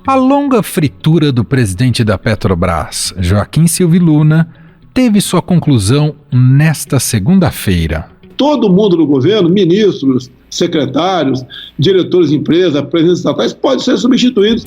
A longa fritura do presidente da Petrobras, Joaquim Silvio Luna, teve sua conclusão nesta segunda-feira. Todo mundo no governo, ministros, secretários, diretores de empresas, presidentes estatais, podem ser substituídos.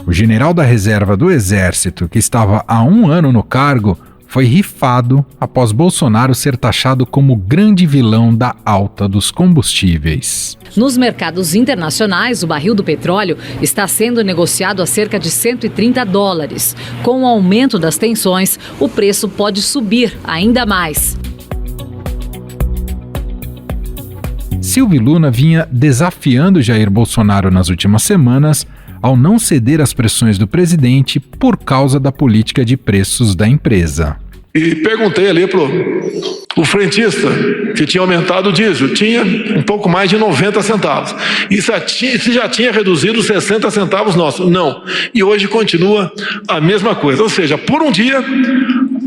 O general da reserva do Exército, que estava há 1 ano no cargo, foi rifado após Bolsonaro ser taxado como grande vilão da alta dos combustíveis. Nos mercados internacionais, o barril do petróleo está sendo negociado a cerca de $130. Com o aumento das tensões, o preço pode subir ainda mais. Silvio Luna vinha desafiando Jair Bolsonaro nas últimas semanas ao não ceder às pressões do presidente por causa da política de preços da empresa. E perguntei ali pro frentista que tinha aumentado o diesel, tinha um pouco mais de 90 centavos. E se já tinha reduzido 60 centavos nossos? Não. E hoje continua a mesma coisa. Ou seja, por um dia,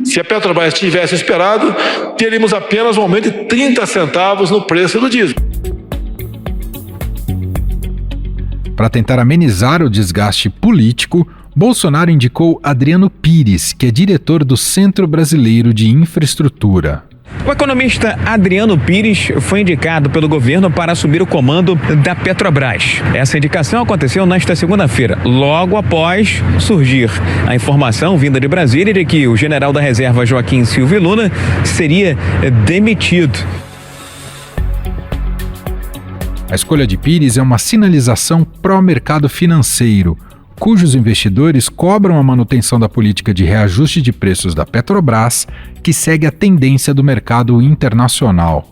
se a Petrobras tivesse esperado, teríamos apenas um aumento de 30 centavos no preço do diesel. Para tentar amenizar o desgaste político, Bolsonaro indicou Adriano Pires, que é diretor do Centro Brasileiro de Infraestrutura. O economista Adriano Pires foi indicado pelo governo para assumir o comando da Petrobras. Essa indicação aconteceu nesta segunda-feira, logo após surgir a informação vinda de Brasília de que o general da reserva Joaquim Silvio Luna seria demitido. A escolha de Pires é uma sinalização pró-mercado financeiro, cujos investidores cobram a manutenção da política de reajuste de preços da Petrobras, que segue a tendência do mercado internacional.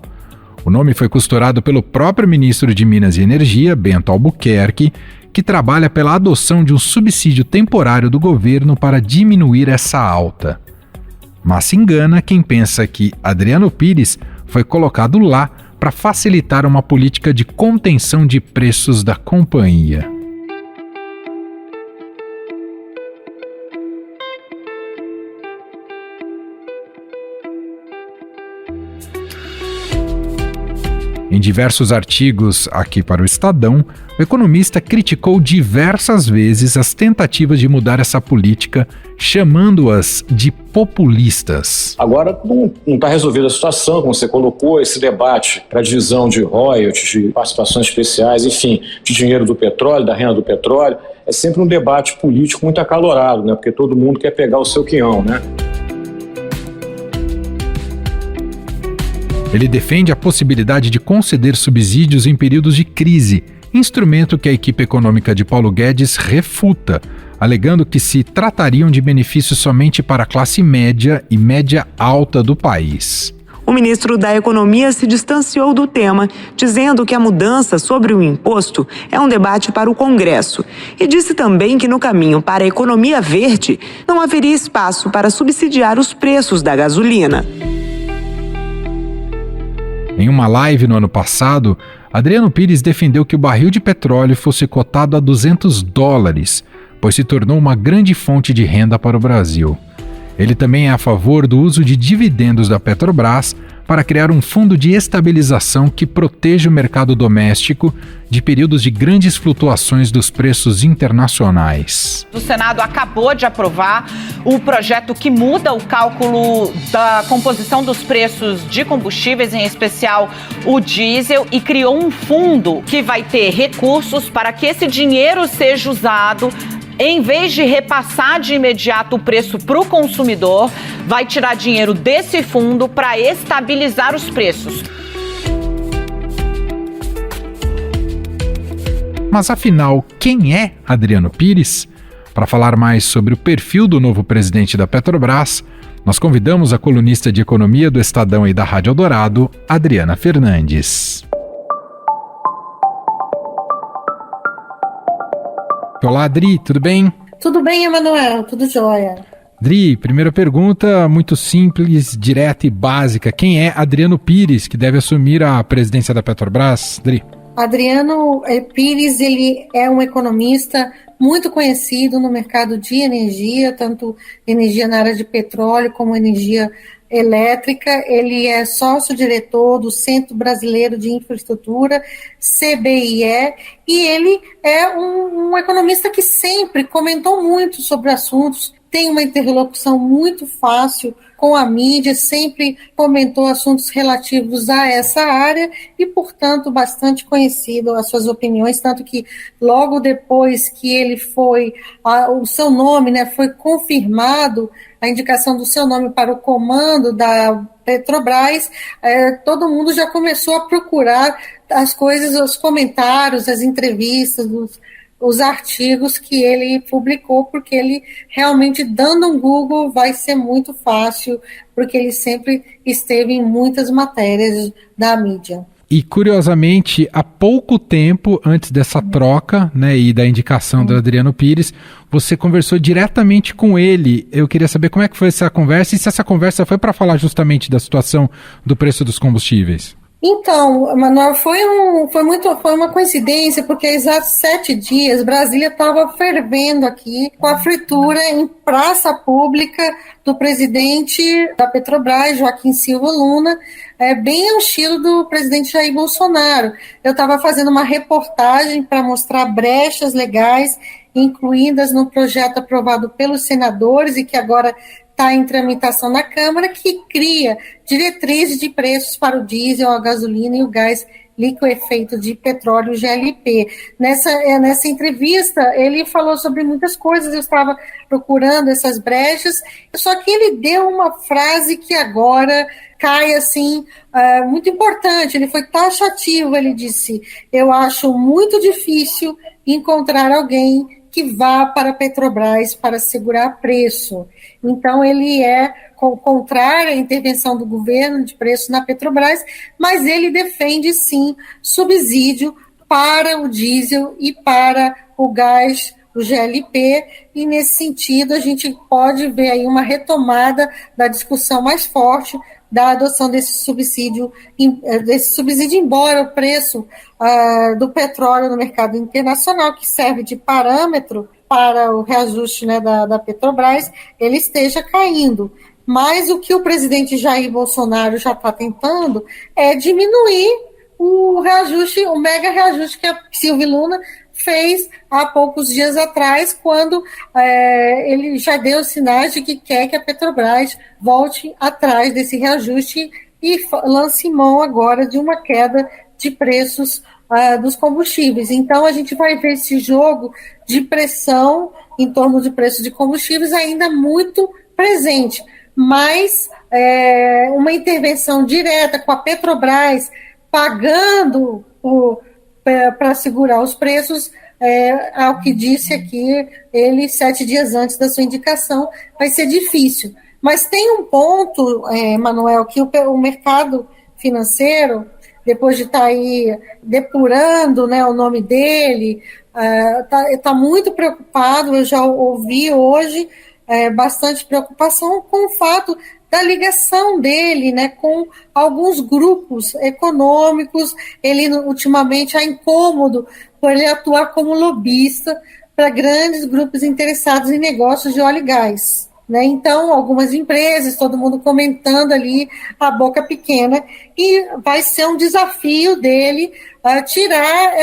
O nome foi costurado pelo próprio ministro de Minas e Energia, Bento Albuquerque, que trabalha pela adoção de um subsídio temporário do governo para diminuir essa alta. Mas se engana quem pensa que Adriano Pires foi colocado lá para facilitar uma política de contenção de preços da companhia. Em diversos artigos aqui para o Estadão, o economista criticou diversas vezes as tentativas de mudar essa política, chamando-as de populistas. Agora não está resolvida a situação, como você colocou, esse debate para a divisão de royalties, de participações especiais, enfim, de dinheiro do petróleo, da renda do petróleo, é sempre um debate político muito acalorado, né? Porque todo mundo quer pegar o seu quinhão, né? Ele defende a possibilidade de conceder subsídios em períodos de crise, instrumento que a equipe econômica de Paulo Guedes refuta, alegando que se tratariam de benefícios somente para a classe média e média alta do país. O ministro da Economia se distanciou do tema, dizendo que a mudança sobre o imposto é um debate para o Congresso. E disse também que no caminho para a economia verde não haveria espaço para subsidiar os preços da gasolina. Em uma live no ano passado, Adriano Pires defendeu que o barril de petróleo fosse cotado a $200, pois se tornou uma grande fonte de renda para o Brasil. Ele também é a favor do uso de dividendos da Petrobras para criar um fundo de estabilização que proteja o mercado doméstico de períodos de grandes flutuações dos preços internacionais. O Senado acabou de aprovar o projeto que muda o cálculo da composição dos preços de combustíveis, em especial o diesel, e criou um fundo que vai ter recursos para que esse dinheiro seja usado. Em vez de repassar de imediato o preço para o consumidor, vai tirar dinheiro desse fundo para estabilizar os preços. Mas afinal, quem é Adriano Pires? Para falar mais sobre o perfil do novo presidente da Petrobras, nós convidamos a colunista de economia do Estadão e da Rádio Eldorado, Adriana Fernandes. Olá, Adri, tudo bem? Tudo bem, Emanuel, tudo jóia. Adri, primeira pergunta, muito simples, direta e básica. Quem é Adriano Pires, que deve assumir a presidência da Petrobras? Adri. Adriano Pires, ele é um economista muito conhecido no mercado de energia, tanto energia na área de petróleo como energia Elétrica, ele é sócio-diretor do Centro Brasileiro de Infraestrutura, CBIE, e ele é um economista que sempre comentou muito sobre assuntos, tem uma interlocução muito fácil com a mídia, sempre comentou assuntos relativos a essa área e, portanto, bastante conhecido as suas opiniões, tanto que logo depois que ele foi, o seu nome, né, foi confirmado, a indicação do seu nome para o comando da Petrobras, todo mundo já começou a procurar as coisas, os comentários, as entrevistas, os artigos que ele publicou, porque ele realmente, dando um Google, vai ser muito fácil, porque ele sempre esteve em muitas matérias da mídia. E, curiosamente, há pouco tempo antes dessa troca, né, e da indicação do Adriano Pires, você conversou diretamente com ele. Eu queria saber como é que foi essa conversa e se essa conversa foi para falar justamente da situação do preço dos combustíveis. Então, Manuel, foi uma coincidência, porque há exatos 7 dias Brasília estava fervendo aqui com a fritura em praça pública do presidente da Petrobras, Joaquim Silva Luna, bem ao estilo do presidente Jair Bolsonaro. Eu estava fazendo uma reportagem para mostrar brechas legais incluídas no projeto aprovado pelos senadores e que agora está em tramitação na Câmara, que cria diretrizes de preços para o diesel, a gasolina e o gás liquefeito de petróleo, GLP. Nessa entrevista, ele falou sobre muitas coisas, eu estava procurando essas brechas, só que ele deu uma frase que agora cai assim, muito importante, ele foi taxativo, ele disse: eu acho muito difícil encontrar alguém que vá para a Petrobras para segurar preço. Então, ele é contrário à intervenção do governo de preço na Petrobras, mas ele defende, sim, subsídio para o diesel e para o gás, o GLP, e nesse sentido a gente pode ver aí uma retomada da discussão mais forte da adoção desse subsídio, embora o preço do petróleo no mercado internacional, que serve de parâmetro para o reajuste, né, da Petrobras, ele esteja caindo. Mas o que o presidente Jair Bolsonaro já está tentando é diminuir o reajuste, o mega reajuste que a Silvia Luna fez há poucos dias atrás, quando ele já deu sinais de que quer que a Petrobras volte atrás desse reajuste e lance mão agora de uma queda de preços dos combustíveis. Então, a gente vai ver esse jogo de pressão em torno de preços de combustíveis ainda muito presente, mas uma intervenção direta com a Petrobras pagando para segurar os preços, ao que disse aqui ele 7 dias antes da sua indicação, vai ser difícil. Mas tem um ponto, Manuel, que o mercado financeiro, depois de estar aí depurando, né, o nome dele, está muito preocupado. Eu já ouvi hoje bastante preocupação com o fato da ligação dele, né, com alguns grupos econômicos. Ele, ultimamente, há incômodo por ele atuar como lobista para grandes grupos interessados em negócios de óleo e gás, né? Então, algumas empresas, todo mundo comentando ali a boca pequena, e vai ser um desafio dele tirar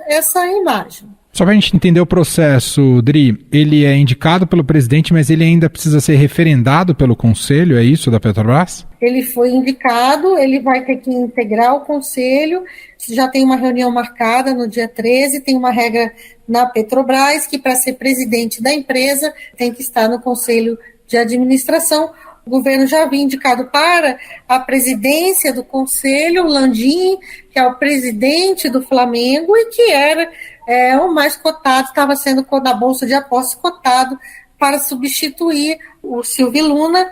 essa imagem. Só para a gente entender o processo, Dri, ele é indicado pelo presidente, mas ele ainda precisa ser referendado pelo Conselho, é isso, da Petrobras? Ele foi indicado, ele vai ter que integrar o Conselho, já tem uma reunião marcada no dia 13, tem uma regra na Petrobras que, para ser presidente da empresa, tem que estar no Conselho de Administração. O governo já havia indicado para a presidência do Conselho o Landim, que é o presidente do Flamengo e que era o mais cotado, estava sendo na Bolsa de Apostas cotado para substituir o Silvio Luna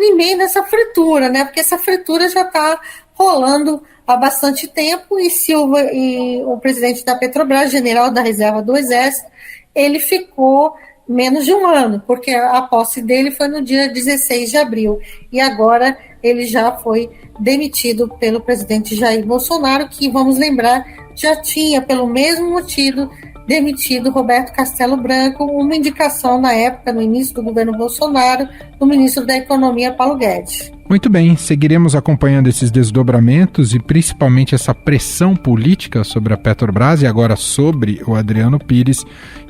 em meio nessa fritura, né? Porque essa fritura já está rolando há bastante tempo e o presidente da Petrobras, general da Reserva do Exército, ele ficou menos de um ano, porque a posse dele foi no dia 16 de abril, e agora ele já foi demitido pelo presidente Jair Bolsonaro, que, vamos lembrar, já tinha, pelo mesmo motivo, demitido Roberto Castelo Branco, uma indicação na época, no início do governo Bolsonaro, do ministro da Economia, Paulo Guedes. Muito bem, seguiremos acompanhando esses desdobramentos e principalmente essa pressão política sobre a Petrobras e agora sobre o Adriano Pires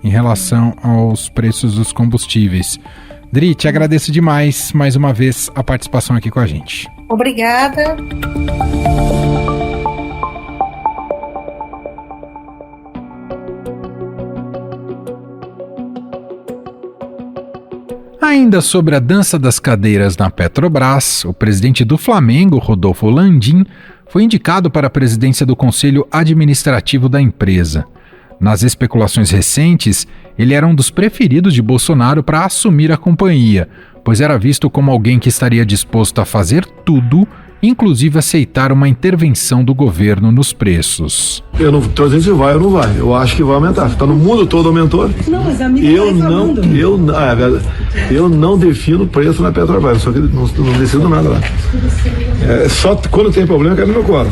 em relação aos preços dos combustíveis. Dri, te agradeço demais, mais uma vez, a participação aqui com a gente. Obrigada. Ainda sobre a dança das cadeiras na Petrobras, o presidente do Flamengo, Rodolfo Landim, foi indicado para a presidência do Conselho Administrativo da empresa. Nas especulações recentes, ele era um dos preferidos de Bolsonaro para assumir a companhia, pois era visto como alguém que estaria disposto a fazer tudo, inclusive aceitar uma intervenção do governo nos preços. Eu não estou dizendo se vai ou não vai. Eu acho que vai aumentar. Está no mundo todo aumentou. Não, mas a mídia eu não defino preço na Petrobras. Só que não decido nada lá. Só quando tem problema eu quero meu colo.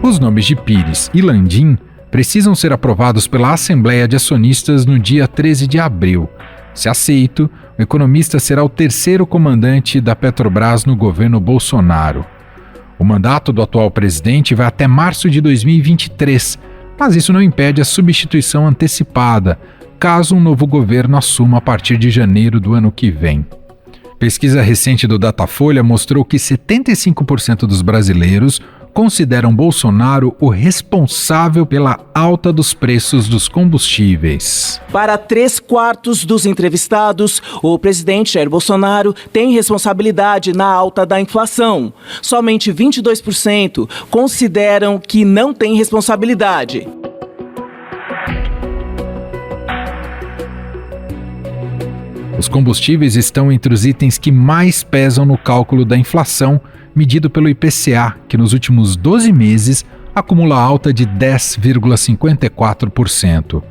Os nomes de Pires e Landim precisam ser aprovados pela Assembleia de Acionistas no dia 13 de abril. Se aceito, o economista será o terceiro comandante da Petrobras no governo Bolsonaro. O mandato do atual presidente vai até março de 2023, mas isso não impede a substituição antecipada, caso um novo governo assuma a partir de janeiro do ano que vem. Pesquisa recente do Datafolha mostrou que 75% dos brasileiros consideram Bolsonaro o responsável pela alta dos preços dos combustíveis. Para 3/4 dos entrevistados, o presidente Jair Bolsonaro tem responsabilidade na alta da inflação. Somente 22% consideram que não tem responsabilidade. Os combustíveis estão entre os itens que mais pesam no cálculo da inflação, medido pelo IPCA, que nos últimos 12 meses acumula alta de 10,54%.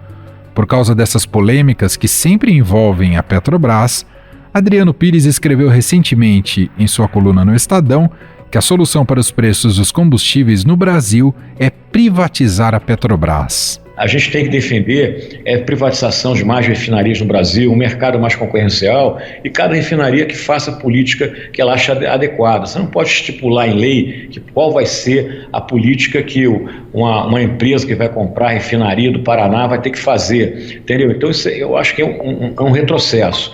Por causa dessas polêmicas que sempre envolvem a Petrobras, Adriano Pires escreveu recentemente em sua coluna no Estadão que a solução para os preços dos combustíveis no Brasil é privatizar a Petrobras. A gente tem que defender privatização de mais refinarias no Brasil, um mercado mais concorrencial e cada refinaria que faça a política que ela acha adequada. Você não pode estipular em lei qual vai ser a política que uma empresa que vai comprar a refinaria do Paraná vai ter que fazer, entendeu? Então isso, eu acho que é um retrocesso.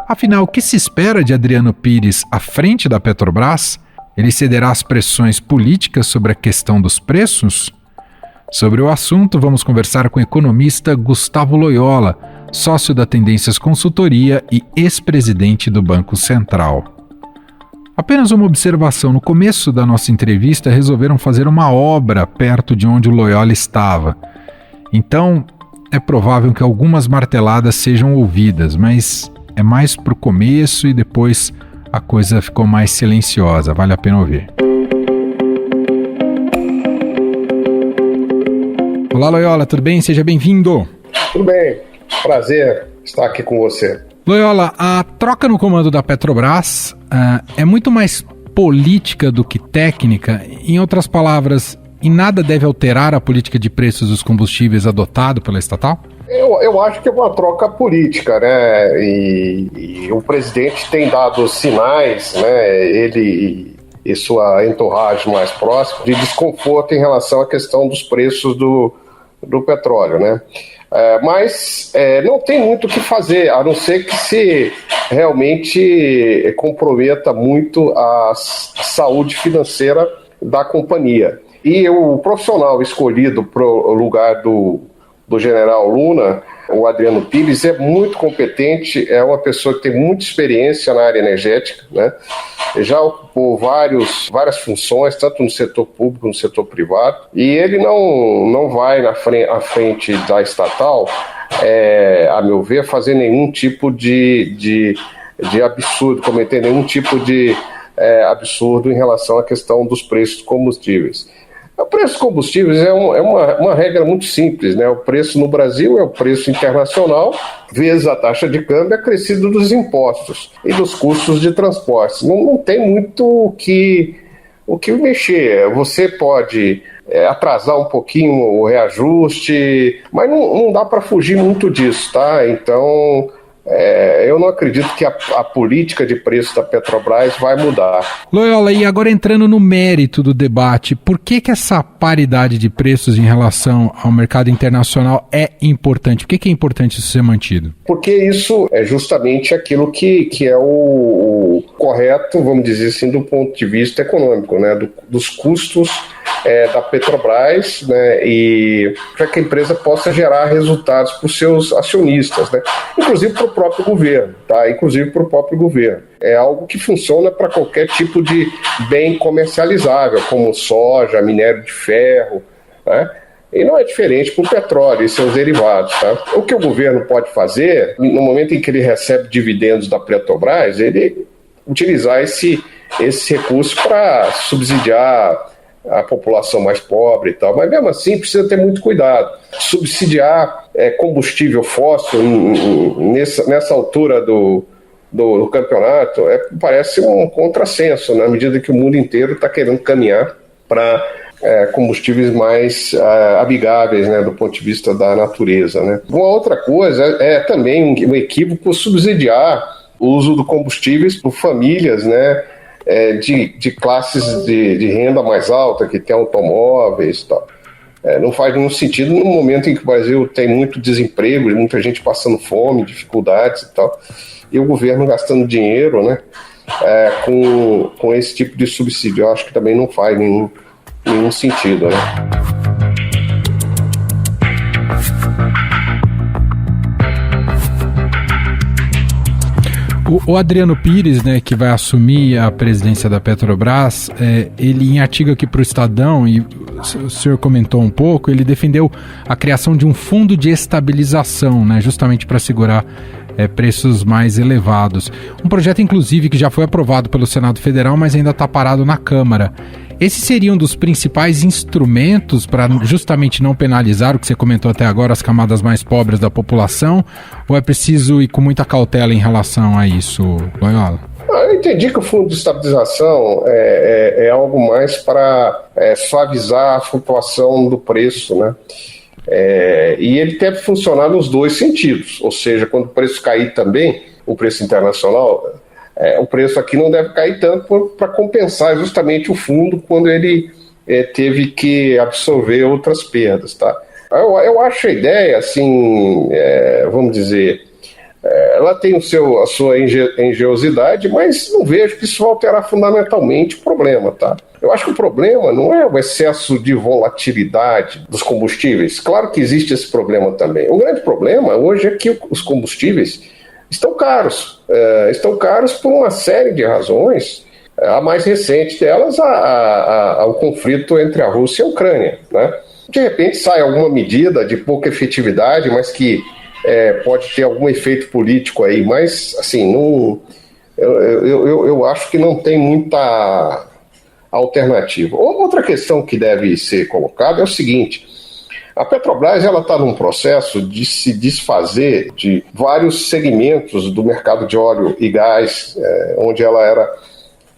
Afinal, o que se espera de Adriano Pires à frente da Petrobras? Ele cederá às pressões políticas sobre a questão dos preços? Sobre o assunto, vamos conversar com o economista Gustavo Loyola, sócio da Tendências Consultoria e ex-presidente do Banco Central. Apenas uma observação: no começo da nossa entrevista resolveram fazer uma obra perto de onde o Loyola estava. Então, é provável que algumas marteladas sejam ouvidas, mas é mais para o começo e depois a coisa ficou mais silenciosa. Vale a pena ouvir. Olá, Loyola, tudo bem? Seja bem-vindo. Tudo bem, prazer estar aqui com você. Loyola, a troca no comando da Petrobras é muito mais política do que técnica. Em outras palavras, em nada deve alterar a política de preços dos combustíveis adotado pela estatal? Eu acho que é uma troca política, né? E o presidente tem dado sinais, né? Ele e sua entourage mais próxima, de desconforto em relação à questão dos preços do petróleo, né? Mas não tem muito o que fazer, a não ser que se realmente comprometa muito a saúde financeira da companhia. E o profissional escolhido para o lugar do general Luna, o Adriano Pires, é muito competente, é uma pessoa que tem muita experiência na área energética, né? Já ocupou várias funções, tanto no setor público, no setor privado, e ele não vai à frente da estatal, a meu ver, fazer nenhum tipo de absurdo, cometer nenhum tipo de absurdo em relação à questão dos preços dos combustíveis. O preço dos combustíveis é uma regra muito simples, né? O preço no Brasil é o preço internacional, vezes a taxa de câmbio acrescido dos impostos e dos custos de transporte. Não tem muito o que o que mexer. Você pode atrasar um pouquinho o reajuste, mas não dá para fugir muito disso, tá? Então, eu não acredito que a política de preço da Petrobras vai mudar. Loyola, e agora entrando no mérito do debate, por que essa paridade de preços em relação ao mercado internacional é importante? Por que é importante isso ser mantido? Porque isso é justamente aquilo que é o correto, vamos dizer assim, do ponto de vista econômico, né? Dos custos da Petrobras, né? E para que a empresa possa gerar resultados para os seus acionistas, né? Inclusive para o próprio governo, tá? Inclusive para o próprio governo. É algo que funciona para qualquer tipo de bem comercializável, como soja, minério de ferro, né? E não é diferente para o petróleo e seus derivados, tá? O que o governo pode fazer, no momento em que ele recebe dividendos da Petrobras, ele utilizar esse recurso para subsidiar a população mais pobre e tal, mas mesmo assim precisa ter muito cuidado. Subsidiar combustível fóssil nessa altura do campeonato parece um contrassenso, na medida que o mundo inteiro está querendo caminhar para combustíveis mais amigáveis, né, do ponto de vista da natureza, né. Uma outra coisa é também um equívoco subsidiar o uso de combustíveis por famílias, né, de classes de renda mais alta, que tem automóveis e tal. Não faz nenhum sentido no momento em que o Brasil tem muito desemprego, muita gente passando fome, dificuldades e tal, e o governo gastando dinheiro, né, com esse tipo de subsídio. Eu acho que também não faz nenhum sentido, né? O Adriano Pires, né, que vai assumir a presidência da Petrobras, ele em artigo aqui para o Estadão, e o senhor comentou um pouco, ele defendeu a criação de um fundo de estabilização, né, justamente para segurar preços mais elevados. Um projeto, inclusive, que já foi aprovado pelo Senado Federal, mas ainda está parado na Câmara. Esse seria um dos principais instrumentos para justamente não penalizar, o que você comentou até agora, as camadas mais pobres da população, ou é preciso ir com muita cautela em relação a isso, Loyola? Eu entendi que o Fundo de Estabilização é algo mais para suavizar a flutuação do preço, né? E ele deve funcionar nos dois sentidos, ou seja, quando o preço cair também, o preço internacional, o preço aqui não deve cair tanto para compensar justamente o fundo quando ele teve que absorver outras perdas, tá? Eu acho a ideia, assim, vamos dizer, ela tem a sua engenhosidade, mas não vejo que isso vai alterar fundamentalmente o problema, tá? Eu acho que o problema não é o excesso de volatilidade dos combustíveis. Claro que existe esse problema também. O grande problema hoje é que os combustíveis estão caros. Estão caros por uma série de razões. A mais recente delas, o conflito entre a Rússia e a Ucrânia, né? De repente sai alguma medida de pouca efetividade, mas que pode ter algum efeito político aí. Mas, assim, eu acho que não tem muita alternativa. Outra questão que deve ser colocada é o seguinte: a Petrobras está num processo de se desfazer de vários segmentos do mercado de óleo e gás, onde ela era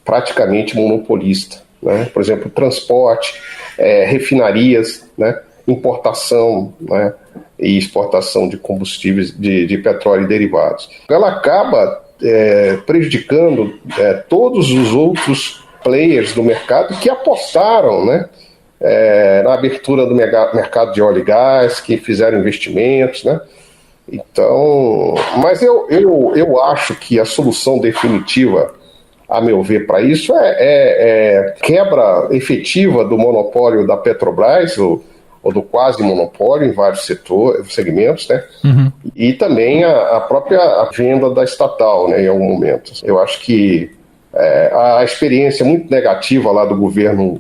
praticamente monopolista, né? Por exemplo, transporte, refinarias, né? Importação, né? E exportação de combustíveis, de petróleo e derivados. Ela acaba prejudicando todos os outros players do mercado que apostaram, né, na abertura do mercado de óleo e gás, que fizeram investimentos, né? Então, mas eu acho que a solução definitiva, a meu ver, para isso quebra efetiva do monopólio da Petrobras, ou do quase monopólio em vários segmentos, né? Uhum. E também a própria venda da estatal, né, em algum momento. Eu acho que a experiência muito negativa lá do governo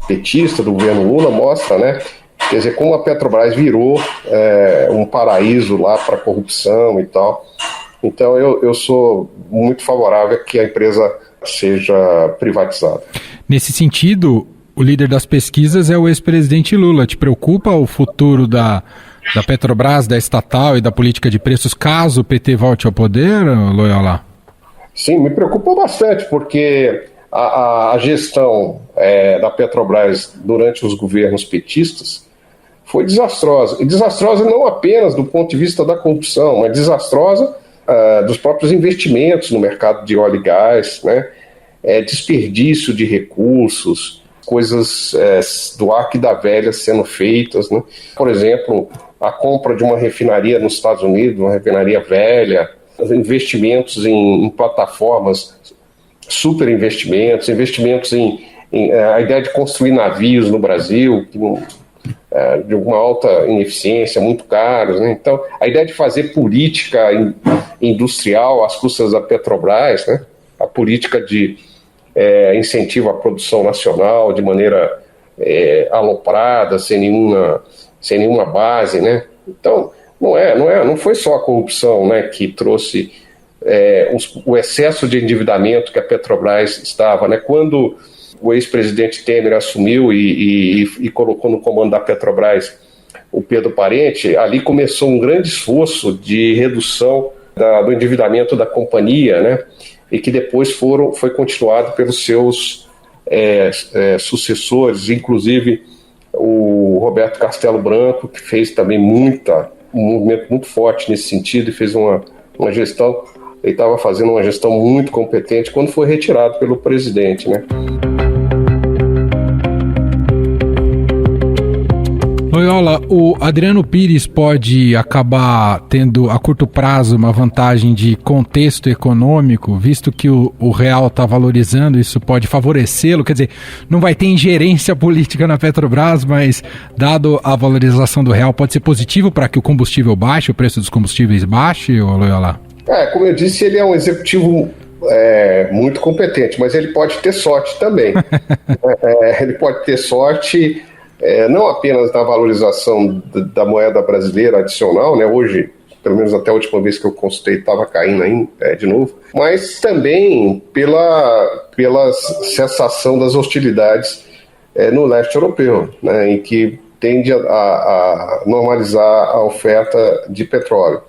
petista, do governo Lula, mostra, né, quer dizer, como a Petrobras virou um paraíso lá para corrupção e tal. Então eu sou muito favorável a que a empresa seja privatizada. Nesse sentido, o líder das pesquisas é o ex-presidente Lula. Te preocupa o futuro da Petrobras, da estatal e da política de preços, caso o PT volte ao poder, Loyola? Sim, me preocupa bastante, porque a gestão da Petrobras durante os governos petistas foi desastrosa. E desastrosa não apenas do ponto de vista da corrupção, mas desastrosa dos próprios investimentos no mercado de óleo e gás, né? Desperdício de recursos, coisas do arco e da velha sendo feitas, né? Por exemplo, a compra de uma refinaria nos Estados Unidos, uma refinaria velha, investimentos em plataformas, super investimentos em a ideia de construir navios no Brasil, de uma alta ineficiência, muito caros, né? Então, a ideia de fazer política industrial às custas da Petrobras, né? A política de incentivo à produção nacional de maneira aloprada, sem nenhuma base, né? Então, não foi só a corrupção, né, que trouxe o excesso de endividamento que a Petrobras estava, né? Quando o ex-presidente Temer assumiu e colocou no comando da Petrobras o Pedro Parente, ali começou um grande esforço de redução do endividamento da companhia, né? E que depois foi continuado pelos seus sucessores, inclusive o Roberto Castelo Branco, que fez também um movimento muito forte nesse sentido e fez uma gestão, ele estava fazendo uma gestão muito competente quando foi retirado pelo presidente, né? Loyola, o Adriano Pires pode acabar tendo a curto prazo uma vantagem de contexto econômico, visto que o real está valorizando, isso pode favorecê-lo, quer dizer, não vai ter ingerência política na Petrobras, mas dado a valorização do real, pode ser positivo para que o combustível baixe, o preço dos combustíveis baixe, Loyola? Como eu disse, ele é um executivo muito competente, mas ele pode ter sorte também. Ele pode ter sorte não apenas na valorização da moeda brasileira adicional, né? Hoje, pelo menos até a última vez que eu consultei, estava caindo ainda de novo, mas também pela cessação das hostilidades no leste europeu, né? Em que tende a normalizar a oferta de petróleo.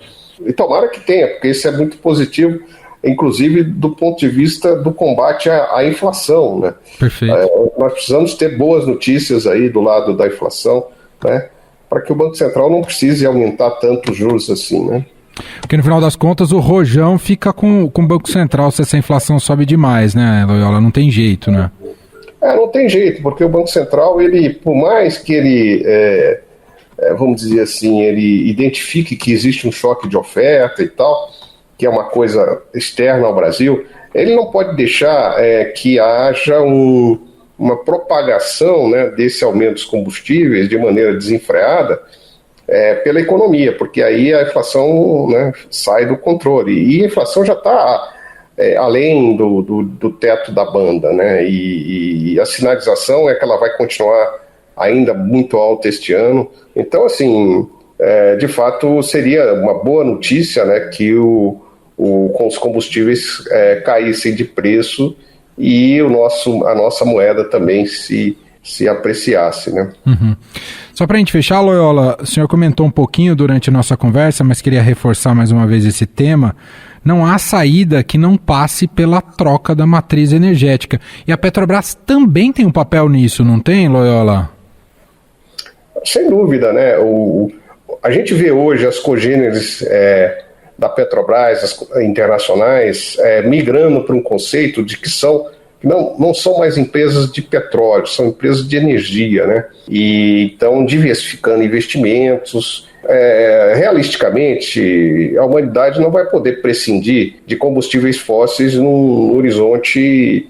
E tomara que tenha, porque isso é muito positivo, inclusive do ponto de vista do combate à inflação, né? Perfeito. Nós precisamos ter boas notícias aí do lado da inflação, né? Para que o Banco Central não precise aumentar tanto os juros assim, né? Porque no final das contas o rojão fica com o Banco Central se essa inflação sobe demais, né, Loyola? Não tem jeito, né? Não tem jeito, porque o Banco Central, ele, por mais que ele, vamos dizer assim, ele identifique que existe um choque de oferta e tal, que é uma coisa externa ao Brasil, ele não pode deixar que haja uma propagação, né, desse aumento dos combustíveis de maneira desenfreada pela economia, porque aí a inflação, né, sai do controle. E a inflação já está além do teto da banda, né, e a sinalização é que ela vai continuar ainda muito alta este ano. Então, assim, de fato, seria uma boa notícia, né, que com os combustíveis caíssem de preço e a nossa moeda também se apreciasse, né? Uhum. Só para a gente fechar, Loyola, o senhor comentou um pouquinho durante a nossa conversa, mas queria reforçar mais uma vez esse tema. Não há saída que não passe pela troca da matriz energética. E a Petrobras também tem um papel nisso, não tem, Loyola? Sem dúvida, né? A gente vê hoje as cogêneres da Petrobras, as internacionais, migrando para um conceito de que não são mais empresas de petróleo, são empresas de energia, né? E estão diversificando investimentos. Realisticamente, a humanidade não vai poder prescindir de combustíveis fósseis no horizonte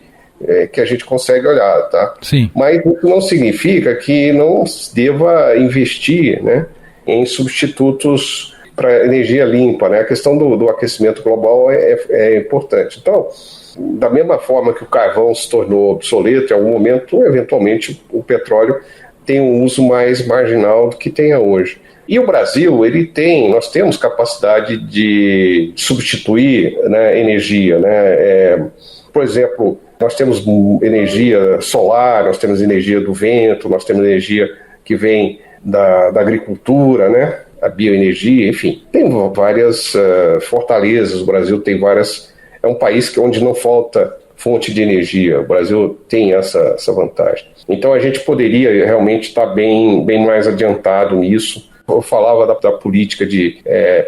que a gente consegue olhar, tá? Sim. Mas isso não significa que não se deva investir, né, em substitutos para energia limpa, né? A questão do aquecimento global é importante. Então, da mesma forma que o carvão se tornou obsoleto em algum momento, eventualmente o petróleo tem um uso mais marginal do que tem hoje. E o Brasil, nós temos capacidade de substituir, né, energia, né? Por exemplo, nós temos energia solar, nós temos energia do vento, nós temos energia que vem da agricultura, né? A bioenergia, enfim, tem várias fortalezas. O Brasil tem várias. É um país onde não falta fonte de energia. O Brasil tem essa vantagem. Então a gente poderia realmente estar bem mais adiantado nisso. Eu falava da política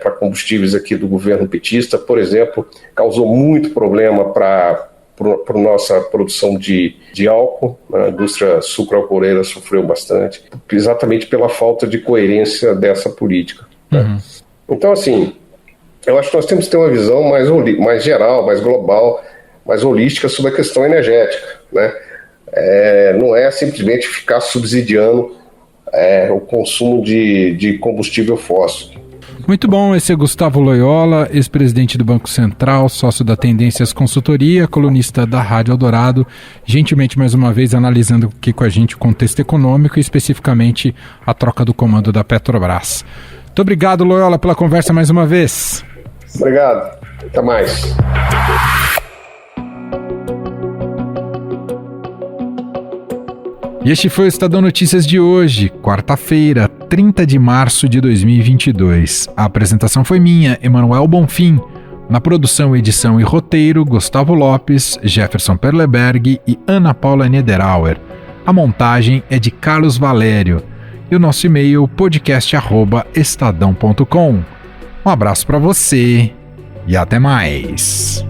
para combustíveis aqui do governo petista, por exemplo, causou muito problema para a nossa produção de álcool. A indústria sucroalcooleira sofreu bastante, exatamente pela falta de coerência dessa política. Né? Então, assim, eu acho que nós temos que ter uma visão mais geral, mais global, mais holística sobre a questão energética, né? Não é simplesmente ficar subsidiando o consumo de combustível fóssil. Muito bom, esse é Gustavo Loyola, ex-presidente do Banco Central, sócio da Tendências Consultoria, colunista da Rádio Eldorado, gentilmente mais uma vez analisando aqui com a gente o contexto econômico e especificamente a troca do comando da Petrobras. Muito obrigado, Loyola, pela conversa mais uma vez. Obrigado, até mais. E este foi o Estadão Notícias de hoje, quarta-feira, 30 de março de 2022. A apresentação foi minha, Emanuel Bonfim. Na produção, edição e roteiro, Gustavo Lopes, Jefferson Perleberg e Ana Paula Niederauer. A montagem é de Carlos Valério. E o nosso e-mail, podcast@estadão.com. Um abraço para você e até mais.